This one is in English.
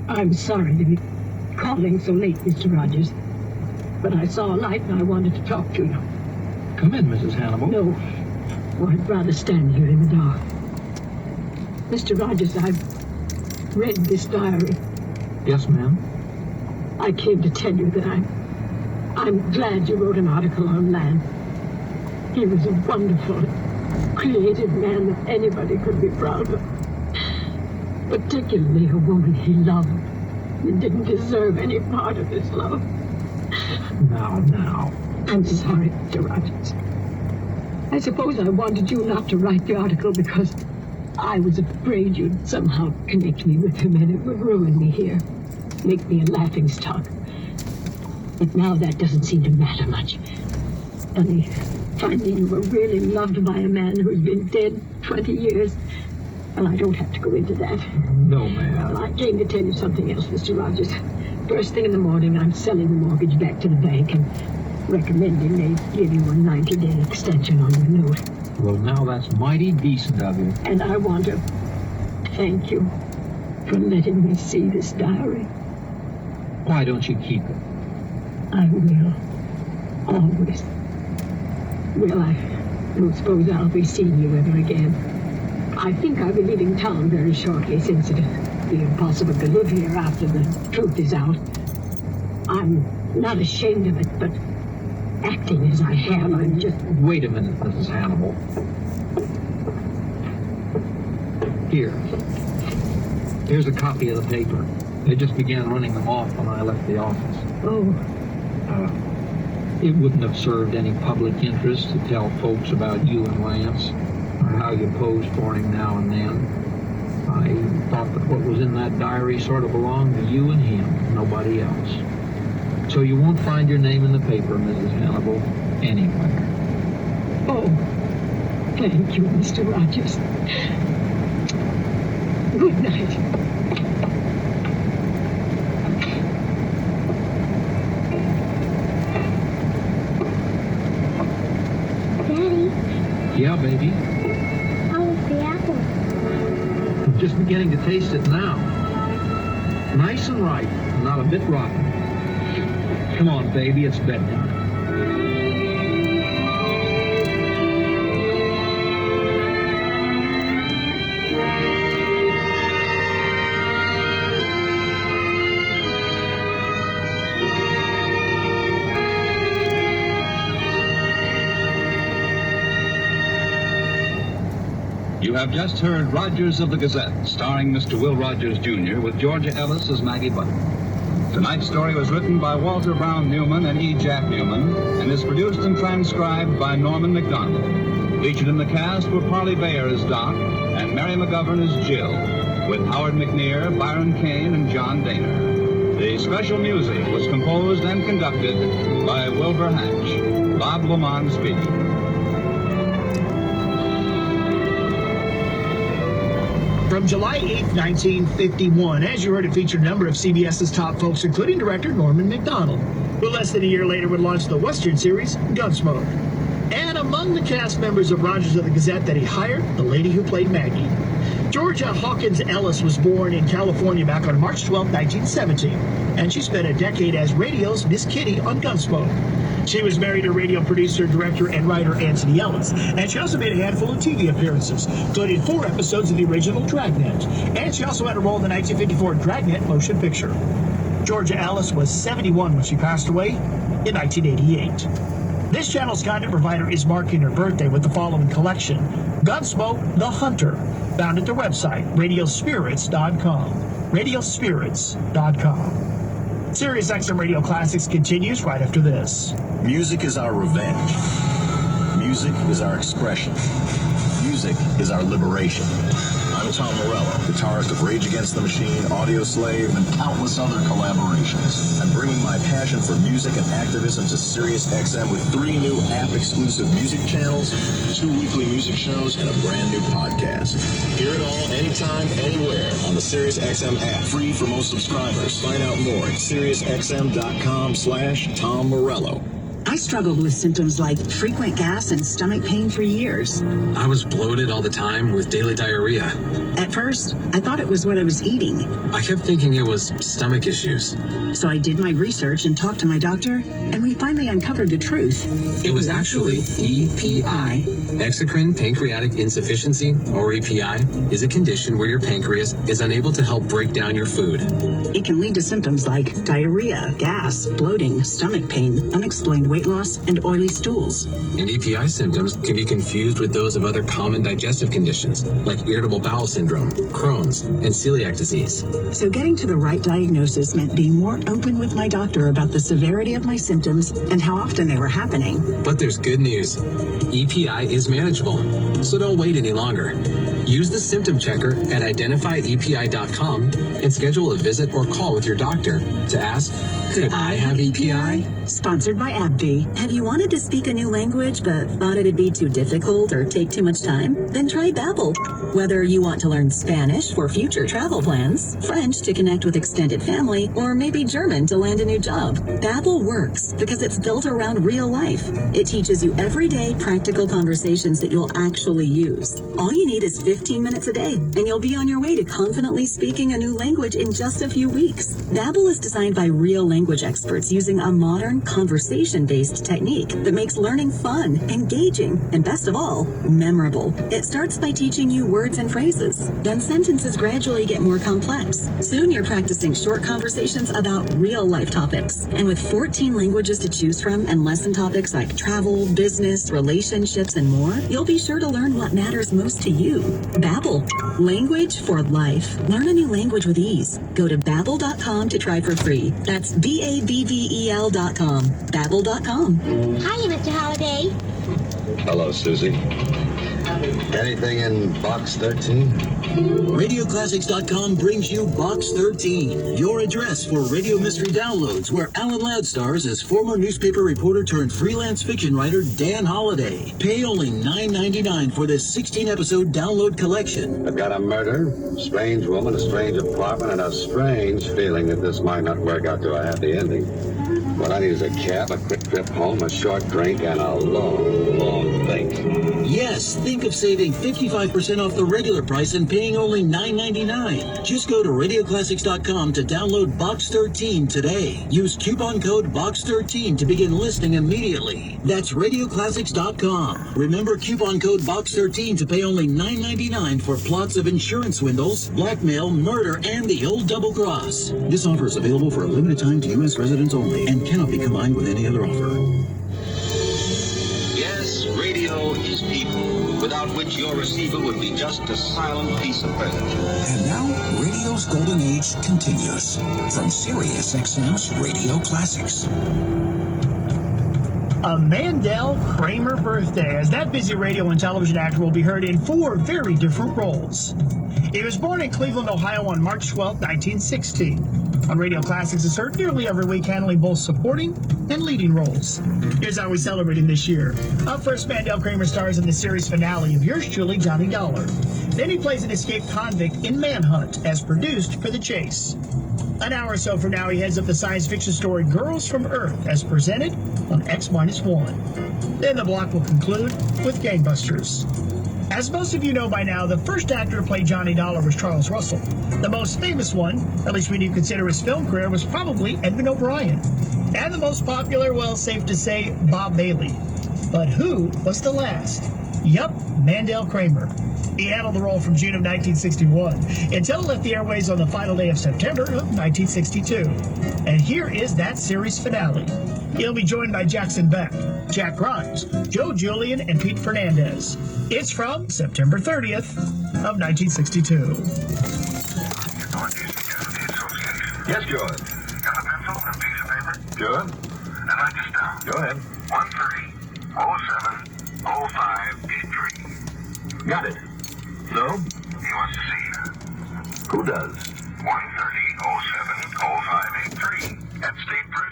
I'm sorry to be calling so late, Mr. Rogers, but I saw a light and I wanted to talk to you. Come in, Mrs. Hannibal. No. Oh, I'd rather stand here in the dark. Mr. Rogers, I've read this diary. Yes, ma'am. I came to tell you that I'm glad you wrote an article on Lamb. He was a wonderful, creative man that anybody could be proud of. Particularly a woman he loved. He didn't deserve any part of his love. Now. I'm sorry, Mr. Rogers. I suppose I wanted you not to write the article because I was afraid you'd somehow connect me with him and it would ruin me here, make me a laughingstock. But now that doesn't seem to matter much. Only finding you were really loved by a man who's been dead 20 years. Well, I don't have to go into that. No, ma'am. Well, I came to tell you something else, Mr. Rogers. First thing in the morning, I'm selling the mortgage back to the bank and recommending they give you a 90-day extension on your note. Well, now that's mighty decent of you. And I want to thank you for letting me see this diary. Why don't you keep it? I will. Always. Well, I don't suppose I'll be seeing you ever again. I think I'll be leaving town very shortly, since it'll be impossible to live here after the truth is out. I'm not ashamed of it, but acting as I have, I'm just... Wait a minute, Mrs. Hannibal. Here's a copy of the paper. They just began running them off when I left the office. Oh. It wouldn't have served any public interest to tell folks about you and Lance, or how you posed for him now and then. I thought that what was in that diary sort of belonged to you and him, nobody else. So you won't find your name in the paper, Mrs. Hannibal, anywhere. Oh, thank you, Mr. Rogers. Good night. Daddy? Yeah, baby? How was the apple? I'm just beginning to taste it now. Nice and ripe, not a bit rotten. Come on, baby, it's bedtime. You have just heard Rogers of the Gazette, starring Mr. Will Rogers, Jr., with Georgia Ellis as Maggie Button. Tonight's story was written by Walter Brown Newman and E. Jack Newman, and is produced and transcribed by Norman McDonald. Featured in the cast were Parley Bayer as Doc, and Mary McGovern as Jill, with Howard McNear, Byron Kane, and John Daner. The special music was composed and conducted by Wilbur Hatch. Bob Lamont speaking. From July 8, 1951, as you heard, it featured a number of CBS's top folks, including director Norman McDonald, who less than a year later would launch the Western series Gunsmoke. And among the cast members of Rogers of the Gazette that he hired, the lady who played Maggie. Georgia Hawkins Ellis was born in California back on March 12, 1917, and she spent a decade as radio's Miss Kitty on Gunsmoke. She was married to radio producer, director, and writer Anthony Ellis, and she also made a handful of TV appearances, including 4 episodes of the original Dragnet, and she also had a role in the 1954 Dragnet motion picture. Georgia Ellis was 71 when she passed away in 1988. This channel's content provider is marking her birthday with the following collection: Gunsmoke, The Hunter, found at their website, radiospirits.com. Radiospirits.com. Sirius XM Radio Classics continues right after this. Music is our revenge. Music is our expression. Music is our liberation. I'm Tom Morello, guitarist of Rage Against the Machine, Audio Slave, and countless other collaborations. I'm bringing my passion for music and activism to Sirius XM with 3 new app-exclusive music channels, 2 weekly music shows, and a brand new podcast. Hear it all, anytime, anywhere on the Sirius XM app, free for most subscribers. Find out more at SiriusXM.com/Tom Morello. I struggled with symptoms like frequent gas and stomach pain for years. I was bloated all the time with daily diarrhea. At first, I thought it was what I was eating. I kept thinking it was stomach issues. So I did my research and talked to my doctor, and we finally uncovered the truth. It was actually EPI. Exocrine pancreatic insufficiency, or EPI, is a condition where your pancreas is unable to help break down your food. It can lead to symptoms like diarrhea, gas, bloating, stomach pain, unexplained weight loss, and oily stools. And EPI symptoms can be confused with those of other common digestive conditions, like irritable bowel syndrome, Crohn's, and celiac disease. So getting to the right diagnosis meant being more open with my doctor about the severity of my symptoms and how often they were happening. But there's good news. EPI is manageable, so don't wait any longer. Use the symptom checker at identifyepi.com and schedule a visit or call with your doctor to ask, could I have EPI? Sponsored by AbbVie. Have you wanted to speak a new language but thought it'd be too difficult or take too much time? Then try Babbel. Whether you want to learn Spanish for future travel plans, French to connect with extended family, or maybe German to land a new job, Babbel works because it's built around real life. It teaches you everyday practical conversations that you'll actually use. All you need is 15 minutes a day, and you'll be on your way to confidently speaking a new language in just a few weeks. Babbel is designed by real language experts using a modern conversation-based technique that makes learning fun, engaging, and best of all, memorable. It starts by teaching you words and phrases. Then sentences gradually get more complex. Soon you're practicing short conversations about real-life topics. And with 14 languages to choose from and lesson topics like travel, business, relationships, and more, you'll be sure to learn what matters most to you. Babbel. Language for life. Learn a new language with ease. Go to Babbel.com to try for free. That's BABBEL.com. Babbel.com. Hiya, Mr. Holliday. Hello, Susie. Anything in Box 13? RadioClassics.com brings you Box 13, your address for radio mystery downloads, where Alan Ladd stars as former newspaper reporter turned freelance fiction writer Dan Holliday. Pay only $9.99 for this 16-episode download collection. I've got a murder, strange woman, a strange apartment, and a strange feeling that this might not work out to a happy ending. What I need is a cab, a quick trip home, a short drink, and a long, long think. Yes, think of saving 55% off the regular price and paying only $9.99. Just go to RadioClassics.com to download Box 13 today. Use coupon code BOX13 to begin listing immediately. That's RadioClassics.com. Remember coupon code BOX13 to pay only $9.99 for plots of insurance swindles, blackmail, murder, and the old double cross. This offer is available for a limited time to U.S. residents only and cannot be combined with any other offer. Yes, radio is people, without which your receiver would be just a silent piece of furniture. And now, radio's golden age continues from Sirius XM's Radio Classics. A Mandel Kramer birthday, as that busy radio and television actor will be heard in 4 very different roles. He was born in Cleveland, Ohio on March 12, 1916. On Radio Classics is heard nearly every week, handling both supporting and leading roles. Here's how we celebrate him this year. Up first, Mandel Kramer stars in the series finale of Yours Truly, Johnny Dollar. Then he plays an escaped convict in Manhunt, as produced for The Chase. An hour or so from now, he heads up the science fiction story Girls from Earth, as presented on X-1. Then the block will conclude with Gangbusters. As most of you know by now, the first actor to play Johnny Dollar was Charles Russell. The most famous one, at least when you consider his film career, was probably Edmund O'Brien. And the most popular, well, safe to say, Bob Bailey. But who was the last? Yup, Mandel Kramer. He handled the role from June of 1961 until it left the airways on the final day of September of 1962. And here is that series finale. He'll be joined by Jackson Beck, Jack Grimes, Joe Julian, and Pete Fernandez. It's from September 30th of 1962. Yes, George. Got a pencil and a piece of paper? Sure. I'd write this down. Go ahead. 13070583. Got it. So? He wants to see you. Who does? 130-07-0583 at State Prison.